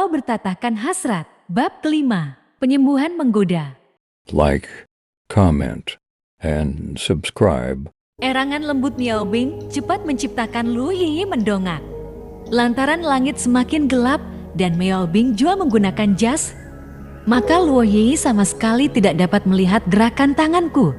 Pulau Bertatahkan Hasrat, Bab kelima, Penyembuhan Menggoda. Like, comment, and subscribe. Erangan lembut Miao Bing cepat menciptakan Lu Yiyi mendongak. Lantaran langit semakin gelap dan Miao Bing juga menggunakan jas, maka Lu Yiyi sama sekali tidak dapat melihat gerakan tanganku.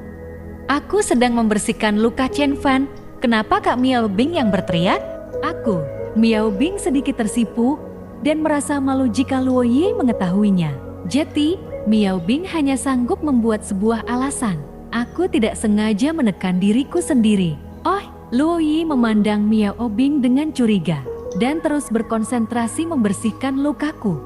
Aku sedang membersihkan luka Chen Fan. Kenapa Kak Miao Bing yang berteriak? Aku, Miao Bing sedikit tersipu dan merasa malu jika Lu Yiyi mengetahuinya. Jadi, Miao Bing hanya sanggup membuat sebuah alasan. Aku tidak sengaja menekan diriku sendiri. Oh, Lu Yiyi memandang Miao Bing dengan curiga dan terus berkonsentrasi membersihkan lukaku.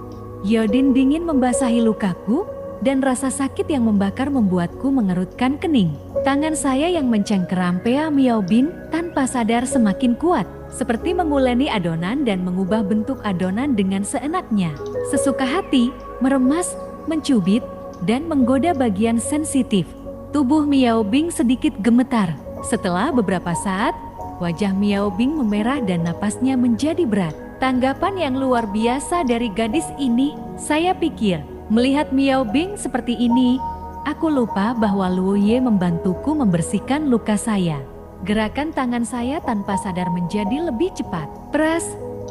Iodin dingin membasahi lukaku dan rasa sakit yang membakar membuatku mengerutkan kening. Tangan saya yang mencengkeram pea Miao Bing tanpa sadar semakin kuat, seperti menguleni adonan dan mengubah bentuk adonan dengan seenaknya. Sesuka hati, meremas, mencubit, dan menggoda bagian sensitif. Tubuh Miao Bing sedikit gemetar. Setelah beberapa saat, wajah Miao Bing memerah dan napasnya menjadi berat. Tanggapan yang luar biasa dari gadis ini, saya pikir. Melihat Miao Bing seperti ini, aku lupa bahwa Lu Yiyi membantuku membersihkan luka saya. Gerakan tangan saya tanpa sadar menjadi lebih cepat. Peras,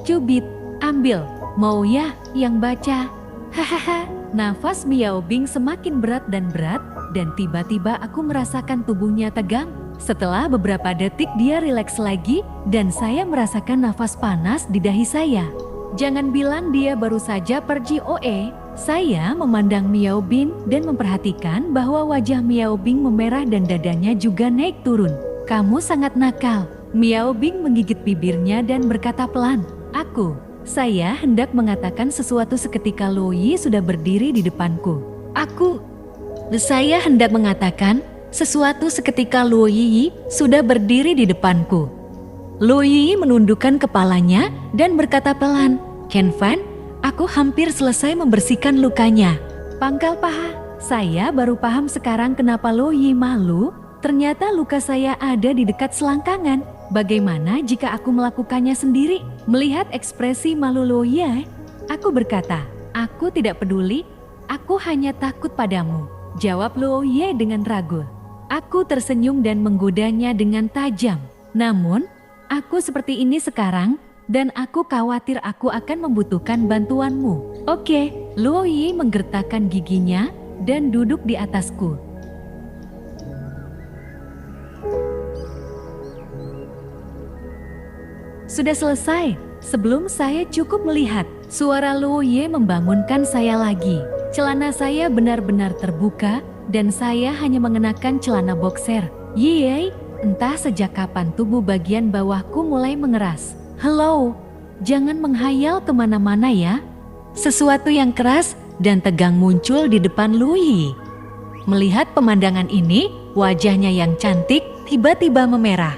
cubit, ambil, mau ya yang baca. Hahaha, nafas Miao Bing semakin berat dan tiba-tiba aku merasakan tubuhnya tegang. Setelah beberapa detik dia rileks lagi dan saya merasakan nafas panas di dahi saya. Jangan bilang dia baru saja pergi OE. Saya memandang Miao Bing dan memperhatikan bahwa wajah Miao Bing memerah dan dadanya juga naik turun. Kamu sangat nakal. Miao Bing menggigit bibirnya dan berkata pelan. Saya hendak mengatakan sesuatu seketika Lu Yiyi sudah berdiri di depanku. Saya hendak mengatakan sesuatu seketika Lu Yiyi sudah berdiri di depanku. Lu Yiyi menundukkan kepalanya dan berkata pelan, Chen Fan, aku hampir selesai membersihkan lukanya. Pangkal paha, saya baru paham sekarang kenapa Lu Yiyi malu. Ternyata luka saya ada di dekat selangkangan. Bagaimana jika aku melakukannya sendiri? Melihat ekspresi malu Lu Yiyi, aku berkata, aku tidak peduli, aku hanya takut padamu. Jawab Lu Yiyi dengan ragu. Aku tersenyum dan menggodanya dengan tajam. Namun, aku seperti ini sekarang, dan aku khawatir aku akan membutuhkan bantuanmu. Oke, Lu Yiyi menggertakkan giginya dan duduk di atasku. Sudah selesai. Sebelum saya cukup melihat, suara Lu Yiyi membangunkan saya lagi. Celana saya benar-benar terbuka dan saya hanya mengenakan celana boxer. Yiyi, entah sejak kapan tubuh bagian bawahku mulai mengeras. Halo, jangan menghayal kemana-mana ya. Sesuatu yang keras dan tegang muncul di depan Lu Yiyi. Melihat pemandangan ini, wajahnya yang cantik tiba-tiba memerah.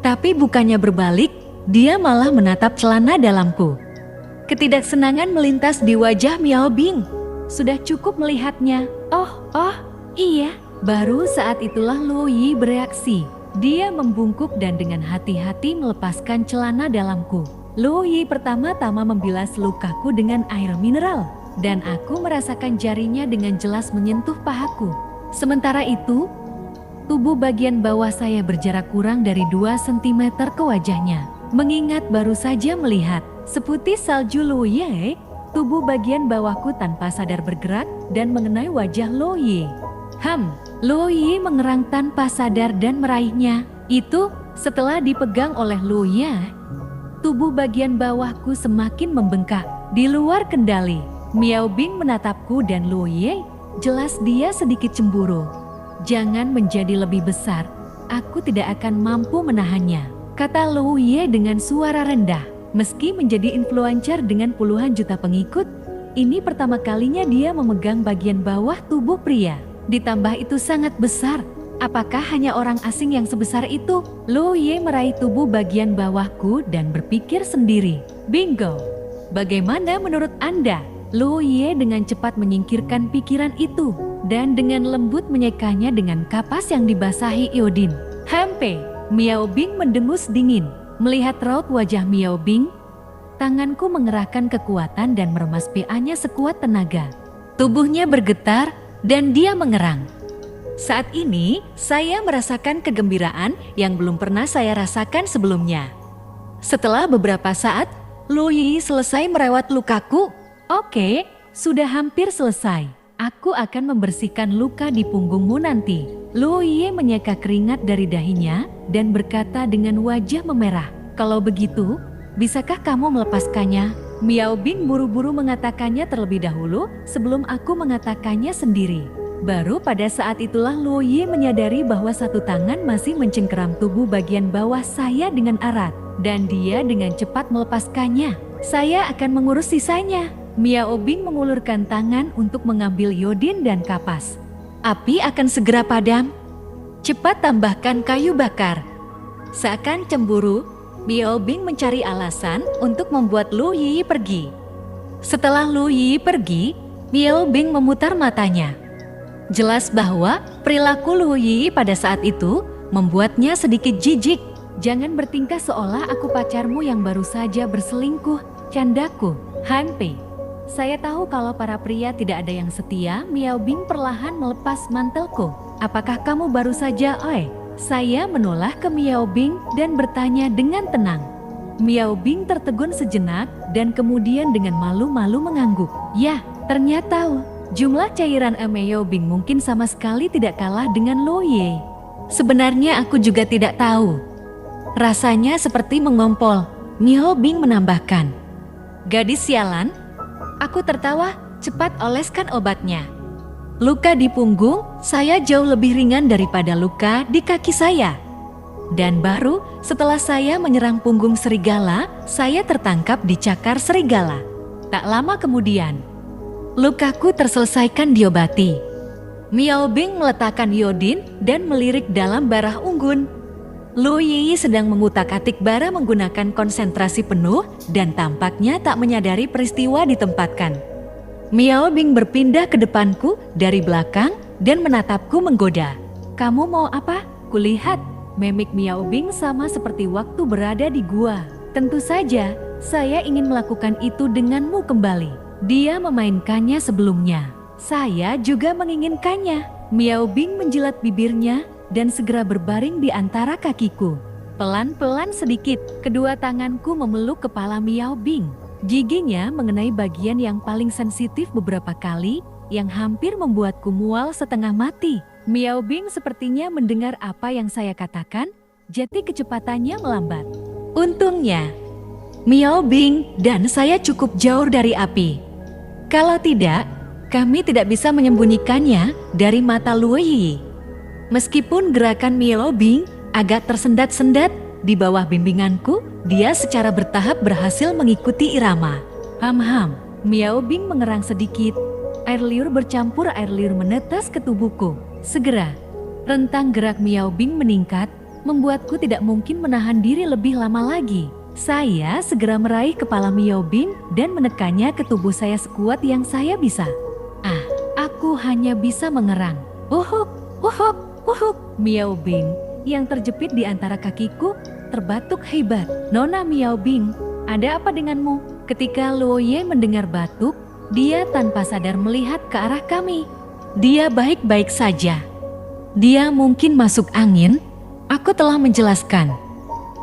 Tapi bukannya berbalik, dia malah menatap celana dalamku. Ketidaksenangan melintas di wajah Miao Bing. Sudah cukup melihatnya. Oh, iya. Baru saat itulah Lu Yiyi bereaksi. Dia membungkuk dan dengan hati-hati melepaskan celana dalamku. Lu Yiyi pertama-tama membilas lukaku dengan air mineral. Dan aku merasakan jarinya dengan jelas menyentuh pahaku. Sementara itu, tubuh bagian bawah saya berjarak kurang dari 2 cm ke wajahnya. Mengingat baru saja melihat seputih salju Lu Yiyi, tubuh bagian bawahku tanpa sadar bergerak dan mengenai wajah Lu Yiyi. Lu Yiyi mengerang tanpa sadar dan meraihnya. Itu setelah dipegang oleh Lu Yiyi, tubuh bagian bawahku semakin membengkak di luar kendali. Miao Bing menatapku dan Lu Yiyi, jelas dia sedikit cemburu. Jangan menjadi lebih besar, aku tidak akan mampu menahannya, kata Lu Yiyi dengan suara rendah. Meski menjadi influencer dengan puluhan juta pengikut, ini pertama kalinya dia memegang bagian bawah tubuh pria. Ditambah itu sangat besar. Apakah hanya orang asing yang sebesar itu? Lu Yiyi meraih tubuh bagian bawahku dan berpikir sendiri. Bingo! Bagaimana menurut Anda? Lu Yiyi dengan cepat menyingkirkan pikiran itu dan dengan lembut menyekanya dengan kapas yang dibasahi iodin. Miao Bing mendengus dingin. Melihat raut wajah Miao Bing, Tanganku mengerahkan kekuatan dan meremas PA-nya sekuat tenaga. Tubuhnya bergetar dan dia mengerang. Saat ini, saya merasakan kegembiraan yang belum pernah saya rasakan sebelumnya. Setelah beberapa saat, Luo Yi selesai merawat lukaku. Oke, sudah hampir selesai. Aku akan membersihkan luka di punggungmu nanti. Luo Yi menyeka keringat dari dahinya dan berkata dengan wajah memerah, "Kalau begitu, bisakah kamu melepaskannya?" Miao Bing buru-buru mengatakannya terlebih dahulu sebelum aku mengatakannya sendiri. Baru pada saat itulah Luo Yi menyadari bahwa satu tangan masih mencengkeram tubuh bagian bawah saya dengan erat. Dan dia dengan cepat melepaskannya. "Saya akan mengurus sisanya." Miao Bing mengulurkan tangan untuk mengambil iodin dan kapas. "Api akan segera padam. Cepat tambahkan kayu bakar." Seakan cemburu, Miao Bing mencari alasan untuk membuat Luo Yi pergi. Setelah Luo Yi pergi, Miao Bing memutar matanya. Jelas bahwa perilaku Luo Yi pada saat itu membuatnya sedikit jijik. "Jangan bertingkah seolah aku pacarmu yang baru saja berselingkuh," candaku. "Han Pei, saya tahu kalau para pria tidak ada yang setia." Miao Bing perlahan melepas mantelku. "Apakah kamu baru saja, Oi?" Saya menoleh ke Miao Bing dan bertanya dengan tenang. Miao Bing tertegun sejenak dan kemudian dengan malu-malu mengangguk. "Ya, ternyata jumlah cairan Miao Bing mungkin sama sekali tidak kalah dengan Luo Yi. Sebenarnya aku juga tidak tahu. Rasanya seperti mengompol," Miao Bing menambahkan. "Gadis sialan." Aku tertawa, "Cepat oleskan obatnya." Luka di punggung saya jauh lebih ringan daripada luka di kaki saya. Dan baru setelah saya menyerang punggung serigala, saya tertangkap di cakar serigala. Tak lama kemudian, lukaku terselesaikan diobati. Miao Bing meletakkan iodin dan melirik dalam bara unggun. Luo Yi sedang mengutak-atik bara menggunakan konsentrasi penuh dan tampaknya tak menyadari peristiwa ditempatkan. Miao Bing berpindah ke depanku dari belakang dan menatapku menggoda. "Kamu mau apa?" Kulihat mimik Miao Bing sama seperti waktu berada di gua. "Tentu saja, saya ingin melakukan itu denganmu kembali." Dia memainkannya sebelumnya. Saya juga menginginkannya. Miao Bing menjilat bibirnya dan segera berbaring di antara kakiku. Pelan-pelan sedikit, kedua tanganku memeluk kepala Miao Bing. Giginya mengenai bagian yang paling sensitif beberapa kali, yang hampir membuatku mual setengah mati. Miao Bing sepertinya mendengar apa yang saya katakan, jadi kecepatannya melambat. Untungnya, Miao Bing dan saya cukup jauh dari api. Kalau tidak, kami tidak bisa menyembunyikannya dari mata Luo Yi. Meskipun gerakan Miao Bing agak tersendat-sendat di bawah bimbinganku, dia secara bertahap berhasil mengikuti irama. Ham-ham, Miao Bing mengerang sedikit. Air liur bercampur air liur menetes ke tubuhku. Segera, rentang gerak Miao Bing meningkat, membuatku tidak mungkin menahan diri lebih lama lagi. Saya segera meraih kepala Miao Bing dan menekannya ke tubuh saya sekuat yang saya bisa. Aku hanya bisa mengerang. Uhuk, uhuk, uhuk. Miao Bing yang terjepit di antara kakiku terbatuk hebat. "Nona Miao Bing, ada apa denganmu?" Ketika Luo Yi mendengar batuk, dia tanpa sadar melihat ke arah kami. Dia baik-baik saja. Dia mungkin masuk angin, aku telah menjelaskan.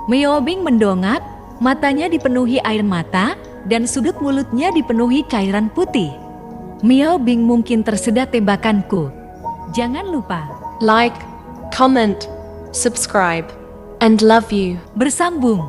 Miao Bing mendongak, matanya dipenuhi air mata dan sudut mulutnya dipenuhi cairan putih. Miao Bing mungkin tersedak tembakanku. Jangan lupa like, comment, subscribe, and love you. bersambung.